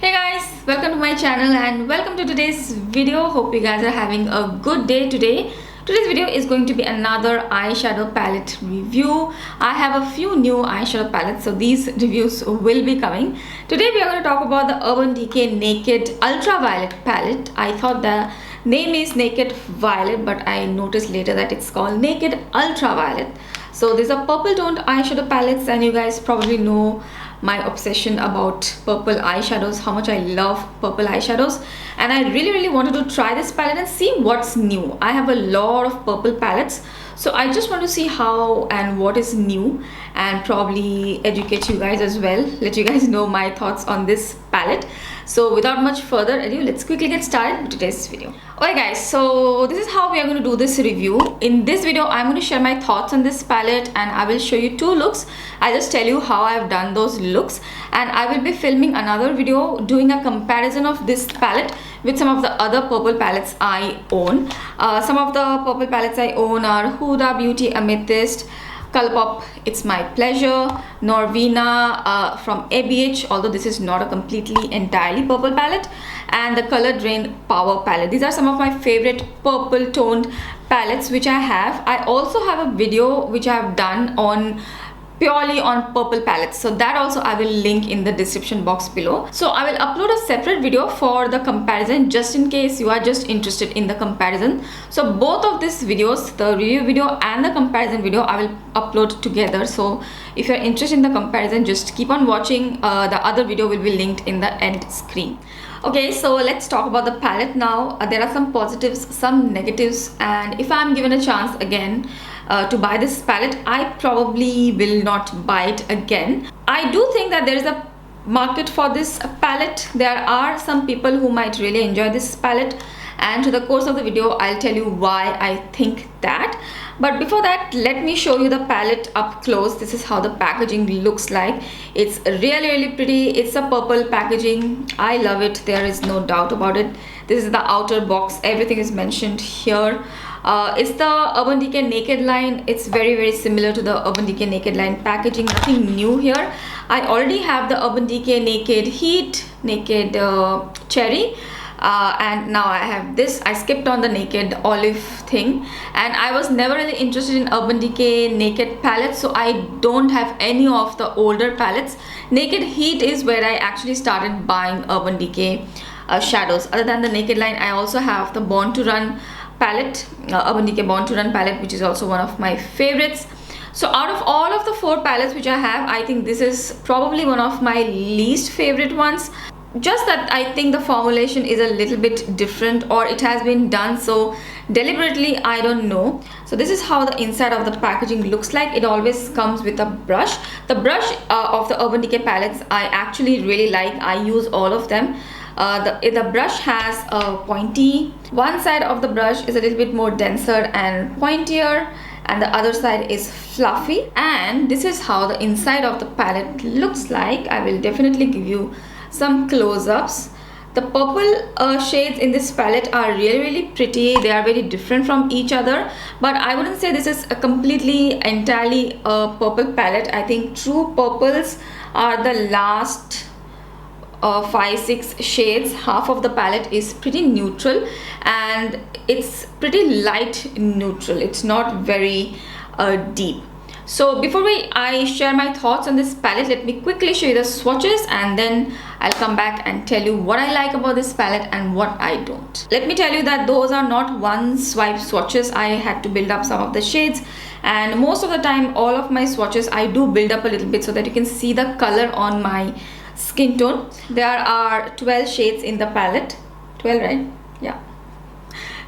Hey guys, welcome to my channel and welcome to today's video. Hope you guys are having a good day today. Today's video is going to be another eyeshadow palette review. I have a few new eyeshadow palettes, so these reviews will be coming. Today we are going to talk about the Urban Decay Naked Ultraviolet palette. I thought the name is Naked Violet, but I noticed later that it's called Naked Ultraviolet. So these are purple toned eyeshadow palettes, and you guys probably know my obsession about purple eyeshadows, how much I love purple eyeshadows, and I really wanted to try this palette and see what's new. I have a lot of purple palettes, so I just want to see how and what is new and probably educate you guys as well, let you guys know my thoughts on this palette. So without much further ado, let's quickly get started with today's video. Okay guys, so this is how we are going to do this review. In this video I'm going to share my thoughts on this palette and I will show you two looks. I'll just tell you how I've done those looks, and I will be filming another video doing a comparison of this palette with some of the other purple palettes I own. Some of the purple palettes I own are Huda Beauty Amethyst, Colourpop It's My Pleasure, Norvina from ABH, although this is not a completely entirely purple palette, and the Color Drain Power palette. These are some of my favorite purple toned palettes which I have. I also have a video which I have done on purely on purple palettes, so that also I will link in the description box below. So I will upload a separate video for the comparison just in case you are just interested in the comparison. So both of these videos, the review video and the comparison video, I will upload together. So if you're interested in the comparison, just keep on watching. The other video will be linked in the end screen. Okay, so let's talk about the palette now. There are some positives, some negatives, and if I'm given a chance again to buy this palette, I probably will not buy it again. I do think that there is a market for this palette. There are some people who might really enjoy this palette, and to the course of the video I'll tell you why I think that. But before that, let me show you the palette up close. This is how the packaging looks like. It's really pretty. It's a purple packaging. I love it, there is no doubt about it. This is the outer box, everything is mentioned here. It's the Urban Decay Naked line. It's very similar to the Urban Decay Naked line packaging, nothing new here. I already have the Urban Decay Naked Heat, Naked Cherry, and now I have this. I skipped on the Naked Olive thing, and I was never really interested in Urban Decay Naked palettes, so I don't have any of the older palettes. Naked Heat is where I actually started buying Urban Decay shadows. Other than the Naked line, I also have the Born to Run palette, Urban Decay Born to Run palette, which is also one of my favorites. So out of all of the four palettes which I have, I think this is probably one of my least favorite ones. Just that I think the formulation is a little bit different, or it has been done so deliberately, I don't know. So this is how the inside of the packaging looks like. It always comes with a brush. The brush of the Urban Decay palettes I actually really like. I use all of them. The brush has a pointy, one side of the brush is a little bit more denser and pointier, and the other side is fluffy. And this is how the inside of the palette looks like. I will definitely give you some close-ups. The purple shades in this palette are really pretty. They are very different from each other, but I wouldn't say this is a completely entirely purple palette. I think true purples are the last 5-6 shades. Half of the palette is pretty neutral, and it's pretty light neutral. It's not very deep. So before I share my thoughts on this palette, let me quickly show you the swatches, and then I'll come back and tell you what I like about this palette and what I don't. Let me tell you that those are not one swipe swatches. I had to build up some of the shades, and most of the time all of my swatches I do build up a little bit so that you can see the color on my skin tone. There are 12 shades in the palette. 12, right? Yeah,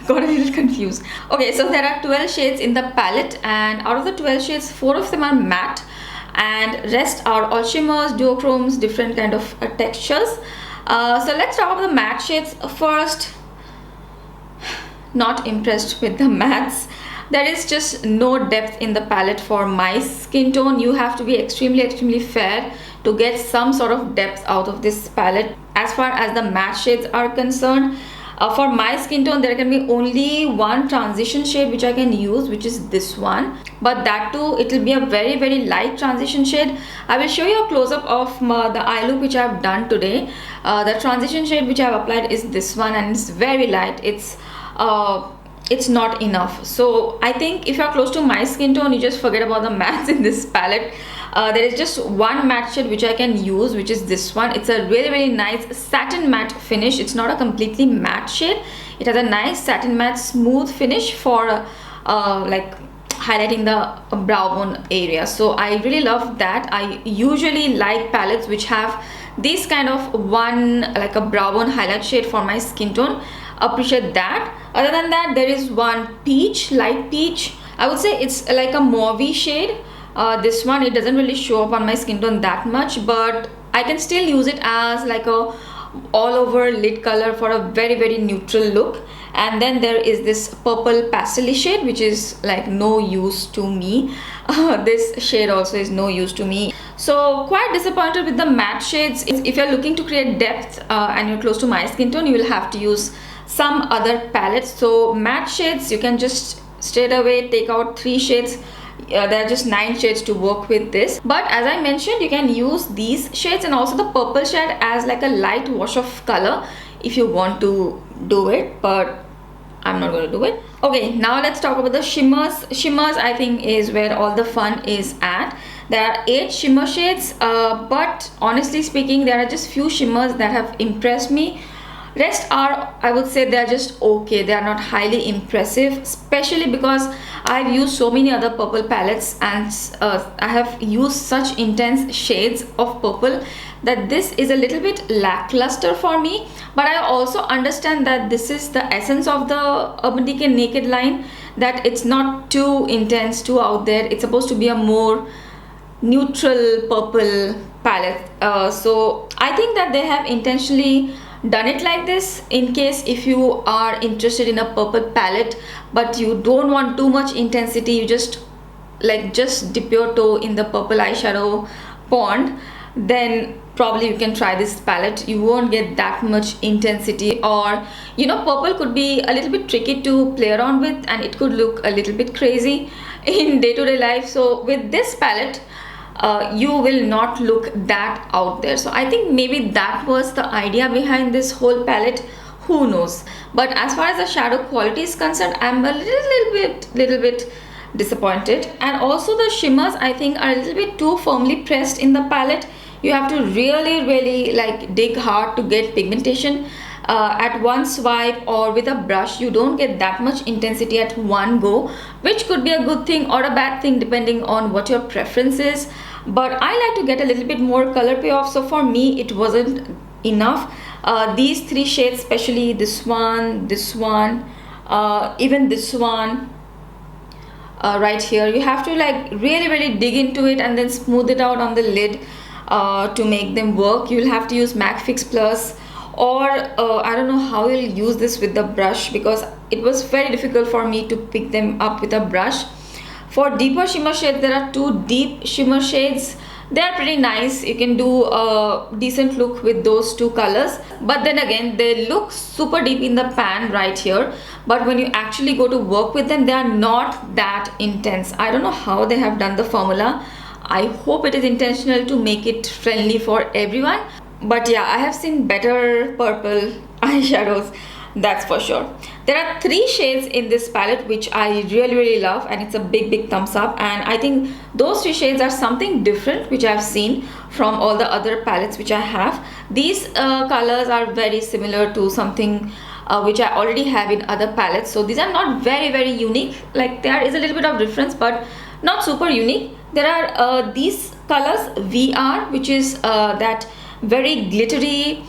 got a little confused. Okay, so there are 12 shades in the palette, and out of the 12 shades, 4 of them are matte and rest are all shimmers, duochromes, different kind of textures. So let's talk about the matte shades first. Not impressed with the mattes. There is just no depth in the palette for my skin tone. You have to be extremely fair to get some sort of depth out of this palette. As far as the matte shades are concerned, For my skin tone, there can be only one transition shade which I can use, which is this one, but that too it will be a very light transition shade. I will show you a close-up of the eye look which I have done today. The transition shade which I have applied is this one, and it's very light. It's not enough. So I think if you're close to my skin tone, you just forget about the mattes in this palette. There is just one matte shade which I can use, which is this one. It's a really nice satin matte finish. It's not a completely matte shade. It has a nice satin matte smooth finish for like highlighting the brow bone area. So I really love that. I usually like palettes which have this kind of one, like a brow bone highlight shade for my skin tone. Appreciate that. Other than that, there is one peach, light peach. I would say it's like a mauvey shade. This one, it doesn't really show up on my skin tone that much, but I can still use it as like a all over lid color for a very neutral look. And then there is this purple pastel shade, which is like no use to me. This shade also is no use to me. So quite disappointed with the matte shades. If you're looking to create depth and you're close to my skin tone, you will have to use some other palettes. So matte shades, you can just straight away take out 3 shades. There are just 9 shades to work with this, but as I mentioned, you can use these shades and also the purple shade as like a light wash of color if you want to do it, but I'm not going to do it. Okay, now let's talk about the shimmers. Shimmers, I think, is where all the fun is at. There are 8 shimmer shades, but honestly speaking, there are just few shimmers that have impressed me. Rest are, I would say, they are just okay. They are not highly impressive, especially because I've used so many other purple palettes and I have used such intense shades of purple that this is a little bit lackluster for me. But I also understand that this is the essence of the Urban Decay Naked line, that it's not too intense, too out there. It's supposed to be a more neutral purple palette. So I think that they have intentionally done it like this in case if you are interested in a purple palette but you don't want too much intensity, you just dip your toe in the purple eyeshadow pond, then probably you can try this palette. You won't get that much intensity, or you know, purple could be a little bit tricky to play around with and it could look a little bit crazy in day-to-day life. So with this palette, you will not look that out there. So I think maybe that was the idea behind this whole palette. Who knows? But as far as the shadow quality is concerned, I'm a little bit disappointed. And also the shimmers, I think, are a little bit too firmly pressed in the palette. You have to really like dig hard to get pigmentation. At one swipe or with a brush, you don't get that much intensity at one go, which could be a good thing or a bad thing depending on what your preference is. But I like to get a little bit more color payoff, so for me it wasn't enough. These 3 shades, especially this one, even this one, right here, you have to like really dig into it and then smooth it out on the lid to make them work. You will have to use MAC Fix Plus, or I don't know how you'll use this with the brush, because it was very difficult for me to pick them up with a brush. For deeper shimmer shades, there are 2 deep shimmer shades. They are pretty nice. You can do a decent look with those 2 colors, but then again, they look super deep in the pan right here, but when you actually go to work with them, they are not that intense. I don't know how they have done the formula. I hope it is intentional to make it friendly for everyone. But yeah, I have seen better purple eyeshadows, that's for sure. There are 3 shades in this palette which I really love, and it's a big thumbs up. And I think those 3 shades are something different which I've seen from all the other palettes which I have. These colors are very similar to something which I already have in other palettes. So these are not very unique. Like, there is a little bit of difference, but not super unique. There are these colors, VR, which is that very glittery,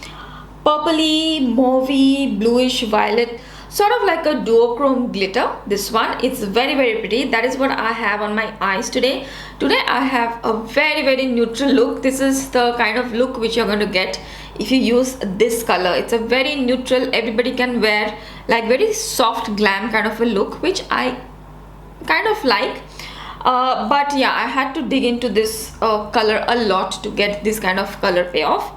purpley, mauvey, bluish violet, sort of like a duochrome glitter. This one, it's very pretty. That is what I have on my eyes today. Today I have a very neutral look. This is the kind of look which you're going to get if you use this color. It's a very neutral, everybody can wear, like very soft glam kind of a look, which I kind of like. But yeah, I had to dig into this color a lot to get this kind of color payoff.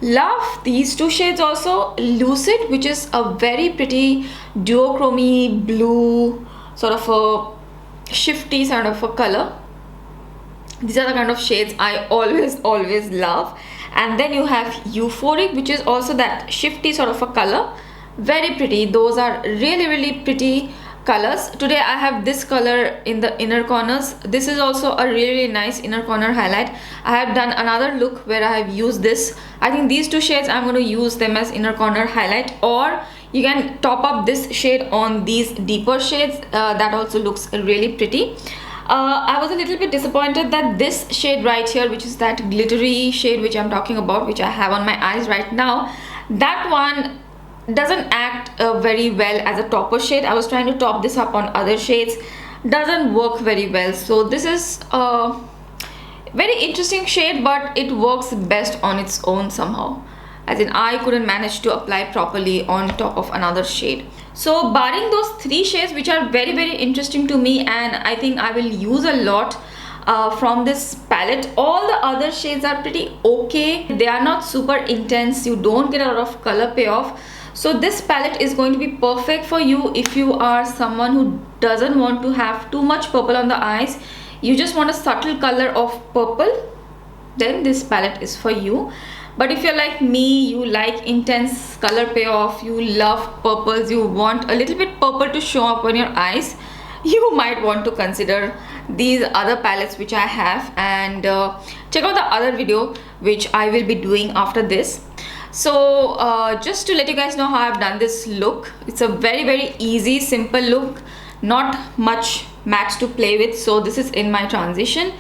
Love these two shades also. Lucid, which is a very pretty duochromy blue, sort of a shifty sort of a color. These are the kind of shades I always love. And then you have Euphoric, which is also that shifty sort of a color. Very pretty. Those are really pretty colors. Today I have this color in the inner corners. This is also a really nice inner corner highlight. I have done another look where I have used this. I think these two shades I'm going to use them as inner corner highlight, or you can top up this shade on these deeper shades. That also looks really pretty. I was a little bit disappointed that this shade right here, which is that glittery shade which I'm talking about, which I have on my eyes right now, that one doesn't act very well as a topper shade. I was trying to top this up on other shades, doesn't work very well. So this is a very interesting shade, but it works best on its own somehow, as in I couldn't manage to apply properly on top of another shade. So barring those three shades, which are very interesting to me and I think I will use a lot from this palette, all the other shades are pretty okay. They are not super intense, you don't get a lot of color payoff. So this palette is going to be perfect for you if you are someone who doesn't want to have too much purple on the eyes. You just want a subtle color of purple, then this palette is for you. But if you're like me, you like intense color payoff, you love purples, you want a little bit purple to show up on your eyes, you might want to consider these other palettes which I have, and check out the other video which I will be doing after this. So just to let you guys know how I've done this look, it's a very easy, simple look, not much mattes to play with. So this is in my transition,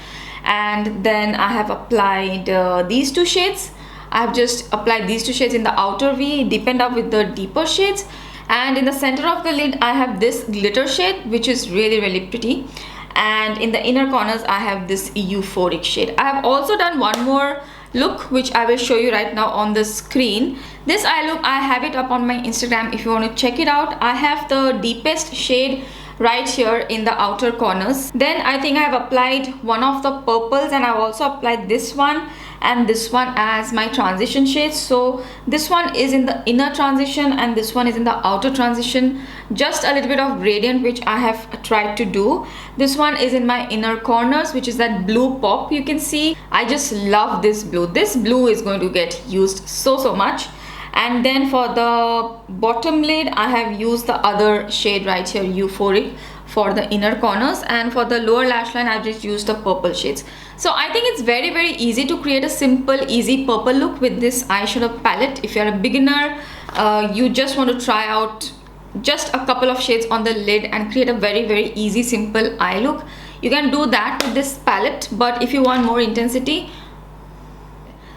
and then I have applied these two shades. I've just applied these two shades in the outer V, deepened up with the deeper shades, and in the center of the lid I have this glitter shade, which is really pretty, and in the inner corners I have this Euphoric shade. I have also done one more look which I will show you right now on the screen. This eye look, I have it up on my Instagram if you want to check it out. I have the deepest shade right here in the outer corners. Then I think I have applied one of the purples, and I've also applied this one and this one as my transition shades. So this one is in the inner transition and this one is in the outer transition. Just a little bit of gradient which I have tried to do. This one is in my inner corners, which is that blue pop. You can see I just love this blue. This blue is going to get used so much. And then for the bottom lid I have used the other shade right here, Euphoric, for the inner corners, and for the lower lash line I've just used the purple shades. So I think it's very easy to create a simple, easy purple look with this eyeshadow palette. If you're a beginner, you just want to try out just a couple of shades on the lid and create a very easy, simple eye look, you can do that with this palette. But if you want more intensity,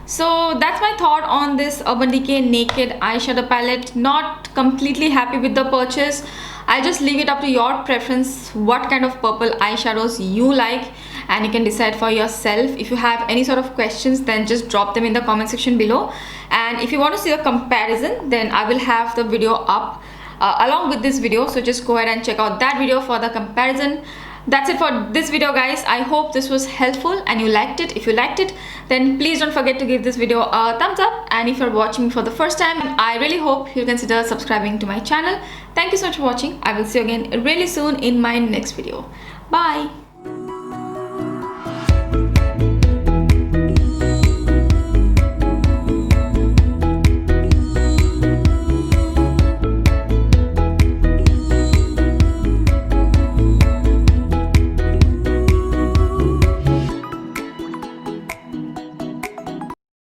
so that's my thought on this Urban Decay Naked eyeshadow palette. Not completely happy with the purchase. I'll just leave it up to your preference what kind of purple eyeshadows you like, and you can decide for yourself. If you have any sort of questions, then just drop them in the comment section below. And if you want to see a comparison, then I will have the video up along with this video, so just go ahead and check out that video for the comparison. That's it for this video, guys. I hope this was helpful and you liked it. If you liked it, then please don't forget to give this video a thumbs up, and if you're watching me for the first time, I really hope you'll consider subscribing to my channel. Thank you so much for watching. I will see you again really soon in my next video. Bye.